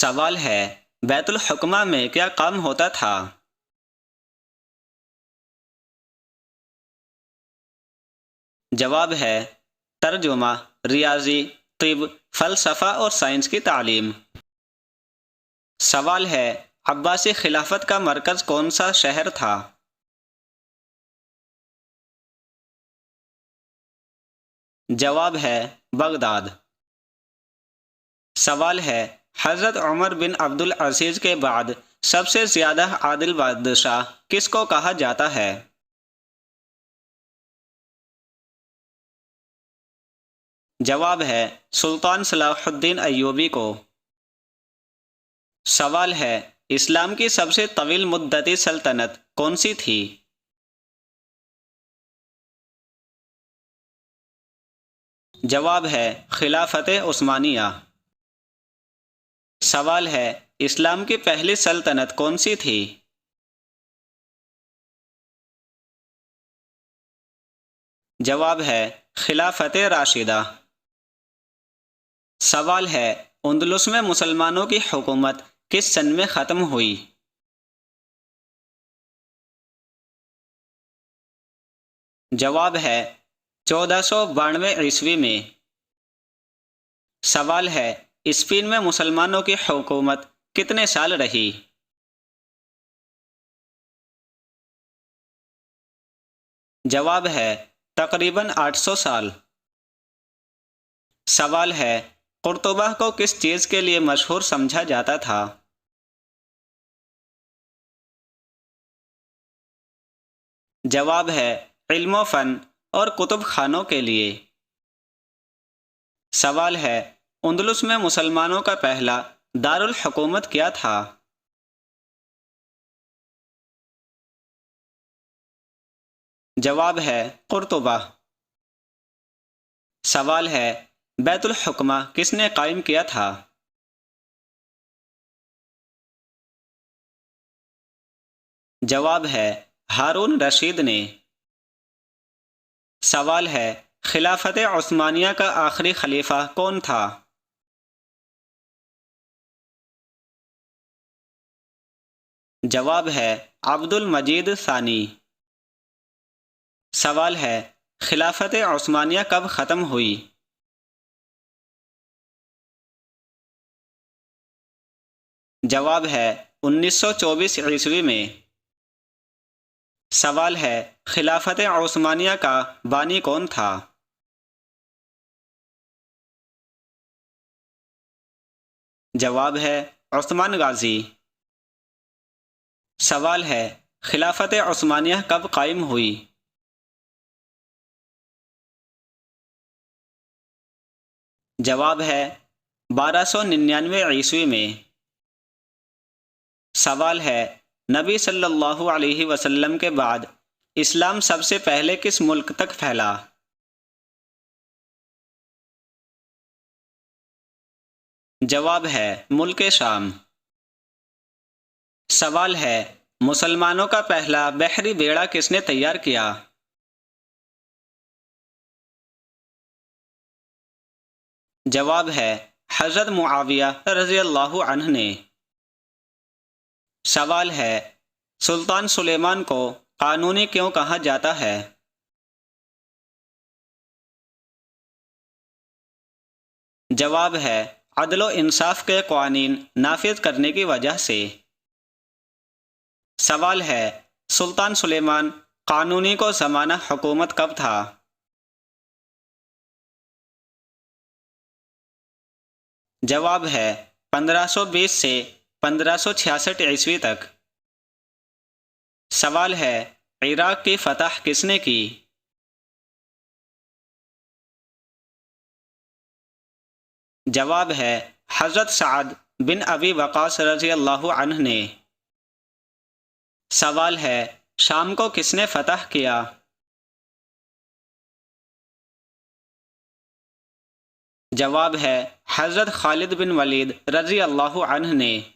سوال ہے، بیت الحکمہ میں کیا کام ہوتا تھا؟ جواب ہے، ترجمہ، ریاضی، طب، فلسفہ اور سائنس کی تعلیم۔ سوال ہے، عباسی خلافت کا مرکز کون سا شہر تھا؟ جواب ہے، بغداد۔ سوال ہے، حضرت عمر بن عبد العزیز کے بعد سب سے زیادہ عادل بادشاہ کس کو کہا جاتا ہے؟ جواب ہے، سلطان صلاح الدین ایوبی کو۔ سوال ہے، اسلام کی سب سے طویل مدتی سلطنت کون سی تھی؟ جواب ہے، خلافت عثمانیہ۔ سوال ہے، اسلام کی پہلی سلطنت کون سی تھی؟ جواب ہے، خلافت راشدہ۔ سوال ہے، اندلس میں مسلمانوں کی حکومت کس سن میں ختم ہوئی؟ جواب ہے، 1492 عیسوی میں۔ سوال ہے، اسپین میں مسلمانوں کی حکومت کتنے سال رہی؟ جواب ہے، تقریباً 800 سال۔ سوال ہے، قرطبہ کو کس چیز کے لیے مشہور سمجھا جاتا تھا؟ جواب ہے، علم و فن اور کتب خانوں کے لیے۔ سوال ہے، اندلس میں مسلمانوں کا پہلا دارالحکومت کیا تھا؟ جواب ہے، قرطبہ۔ سوال ہے، بیت الحکمہ کس نے قائم کیا تھا؟ جواب ہے، ہارون رشید نے۔ سوال ہے، خلافت عثمانیہ کا آخری خلیفہ کون تھا؟ جواب ہے، عبد المجید ثانی۔ سوال ہے، خلافت عثمانیہ کب ختم ہوئی؟ جواب ہے، 1924 عیسوی میں۔ سوال ہے، خلافت عثمانیہ کا بانی کون تھا؟ جواب ہے، عثمان غازی۔ سوال ہے، خلافت عثمانیہ کب قائم ہوئی؟ جواب ہے، 1299 عیسوی میں۔ سوال ہے، نبی صلی اللہ علیہ وسلم کے بعد اسلام سب سے پہلے کس ملک تک پھیلا؟ جواب ہے، ملک شام۔ سوال ہے، مسلمانوں کا پہلا بحری بیڑا کس نے تیار کیا؟ جواب ہے، حضرت معاویہ رضی اللہ عنہ نے۔ سوال ہے، سلطان سلیمان کو قانونی کیوں کہا جاتا ہے؟ جواب ہے، عدل و انصاف کے قوانین نافذ کرنے کی وجہ سے۔ سوال ہے، سلطان سلیمان قانونی کو زمانہ حکومت کب تھا؟ جواب ہے، 1520 سے 1566 عیسوی تک۔ سوال ہے، عراق کی فتح کس نے کی؟ جواب ہے، حضرت سعد بن ابی وقاص رضی اللہ عنہ نے۔ سوال ہے، شام کو کس نے فتح کیا؟ جواب ہے، حضرت خالد بن ولید رضی اللہ عنہ نے۔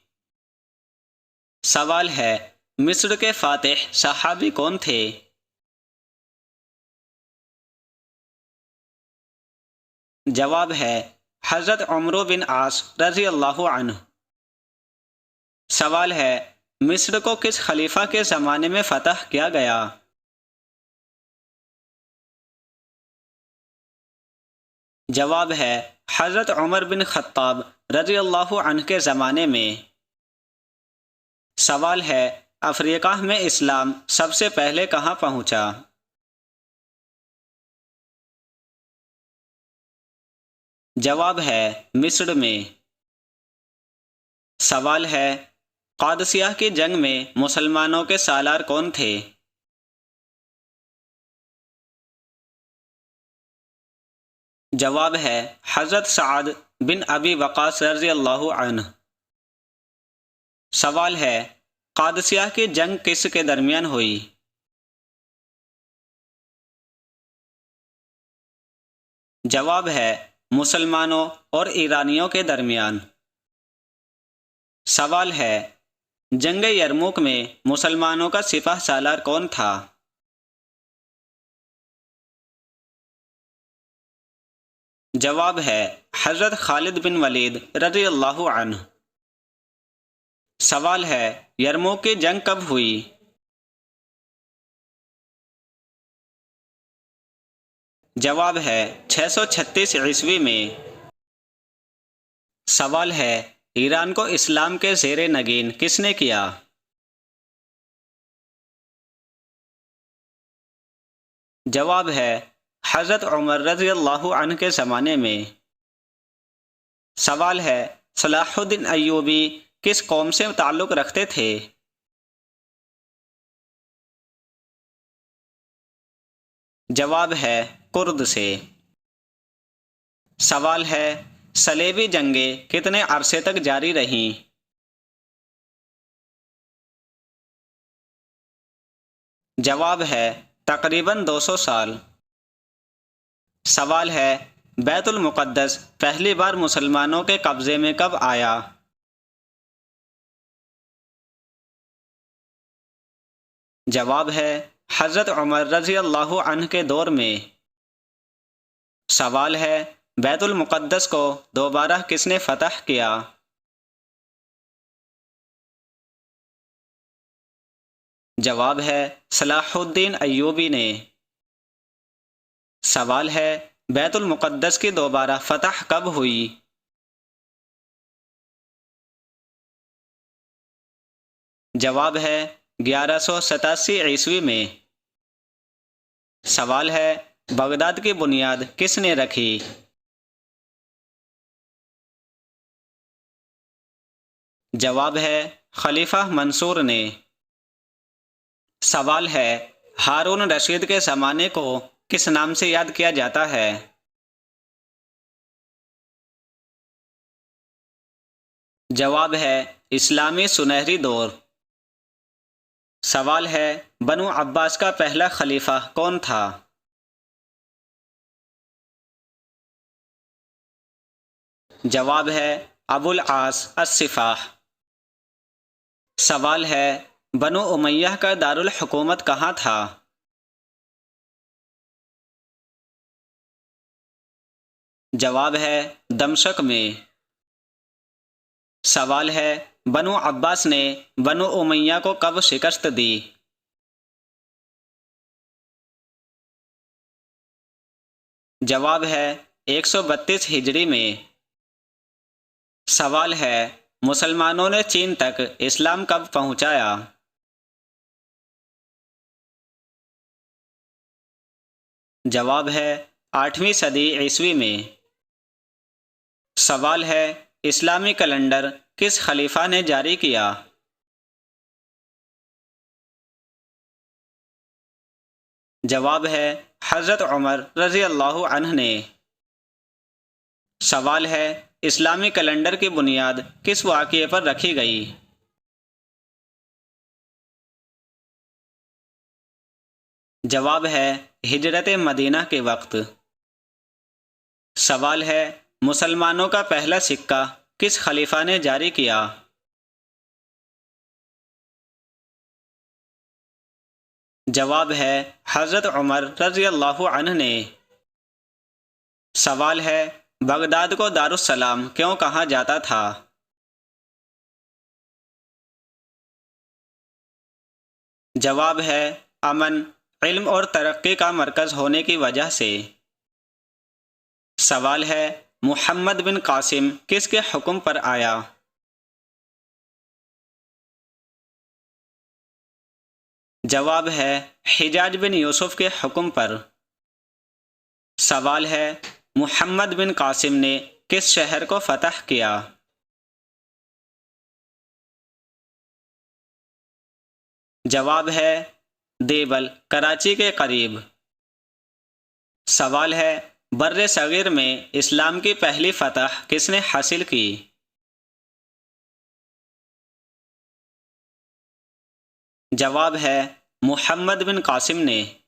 سوال ہے، مصر کے فاتح صحابی کون تھے؟ جواب ہے، حضرت عمرو بن عاص رضی اللہ عنہ۔ سوال ہے مصر کو کس خلیفہ کے زمانے میں فتح کیا گیا؟ جواب ہے حضرت عمر بن خطاب رضی اللہ عنہ کے زمانے میں۔ سوال ہے افریقہ میں اسلام سب سے پہلے کہاں پہنچا؟ جواب ہے مصر میں۔ سوال ہے قادسیہ کی جنگ میں مسلمانوں کے سالار کون تھے؟ جواب ہے حضرت سعد بن ابی وقاص رضی اللہ عنہ۔ سوال ہے قادسیہ کی جنگ کس کے درمیان ہوئی؟ جواب ہے مسلمانوں اور ایرانیوں کے درمیان۔ سوال ہے جنگ یرموک میں مسلمانوں کا سپہ سالار کون تھا؟ جواب ہے حضرت خالد بن ولید رضی اللہ عنہ۔ سوال ہے یرموک کی جنگ کب ہوئی؟ جواب ہے 636 عیسوی میں۔ سوال ہے ایران کو اسلام کے زیر نگین کس نے کیا؟ جواب ہے حضرت عمر رضی اللہ عنہ کے زمانے میں۔ سوال ہے صلاح الدین ایوبی کس قوم سے تعلق رکھتے تھے؟ جواب ہے کرد سے۔ سوال ہے صلیبی جنگیں کتنے عرصے تک جاری رہیں؟ جواب ہے تقریباً 200 سال۔ سوال ہے بیت المقدس پہلی بار مسلمانوں کے قبضے میں کب آیا؟ جواب ہے حضرت عمر رضی اللہ عنہ کے دور میں۔ سوال ہے بیت المقدس کو دوبارہ کس نے فتح کیا؟ جواب ہے صلاح الدین ایوبی نے۔ سوال ہے بیت المقدس کی دوبارہ فتح کب ہوئی؟ جواب ہے 1187 عیسوی میں۔ سوال ہے بغداد کی بنیاد کس نے رکھی؟ جواب ہے خلیفہ منصور نے۔ سوال ہے ہارون رشید کے زمانے کو کس نام سے یاد کیا جاتا ہے؟ جواب ہے اسلامی سنہری دور۔ سوال ہے بنو عباس کا پہلا خلیفہ کون تھا؟ جواب ہے ابو العاص الصفاح۔ سوال ہے بنو امیہ کا دارالحکومت کہاں تھا؟ جواب ہے دمشق میں۔ سوال ہے بنو عباس نے بنو امیہ کو کب شکست دی؟ جواب ہے 132 ہجری میں۔ سوال ہے مسلمانوں نے چین تک اسلام کب پہنچایا؟ جواب ہے 8ویں صدی عیسوی میں۔ سوال ہے اسلامی کیلنڈر کس خلیفہ نے جاری کیا؟ جواب ہے حضرت عمر رضی اللہ عنہ نے۔ سوال ہے اسلامی کیلنڈر کی بنیاد کس واقعے پر رکھی گئی؟ جواب ہے ہجرت مدینہ کے وقت۔ سوال ہے مسلمانوں کا پہلا سکہ کس خلیفہ نے جاری کیا؟ جواب ہے حضرت عمر رضی اللہ عنہ نے۔ سوال ہے بغداد کو دارالسلام کیوں کہا جاتا تھا؟ جواب ہے امن، علم اور ترقی کا مرکز ہونے کی وجہ سے۔ سوال ہے محمد بن قاسم کس کے حکم پر آیا؟ جواب ہے حجاج بن یوسف کے حکم پر۔ سوال ہے محمد بن قاسم نے کس شہر کو فتح کیا؟ جواب ہے دیبل، کراچی کے قریب۔ سوال ہے بر صغیر میں اسلام کی پہلی فتح کس نے حاصل کی؟ جواب ہے محمد بن قاسم نے۔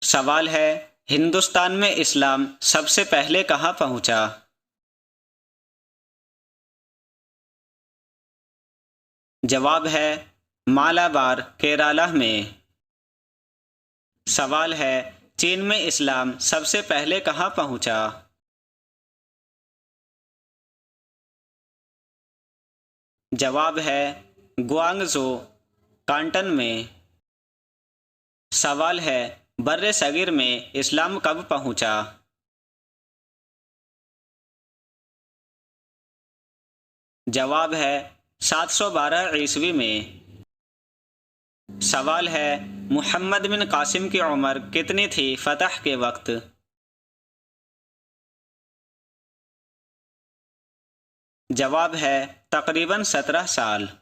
سوال ہے ہندوستان میں اسلام سب سے پہلے کہاں پہنچا؟ جواب ہے مالابار، کیرالہ میں۔ سوال ہے چین میں اسلام سب سے پہلے کہاں پہنچا؟ جواب ہے گوانگزو، کانٹن میں۔ سوال ہے بر صغیر میں اسلام کب پہنچا؟ جواب ہے 712 عیسوی میں۔ سوال ہے محمد بن قاسم کی عمر کتنی تھی فتح کے وقت؟ جواب ہے تقریباً 17 سال۔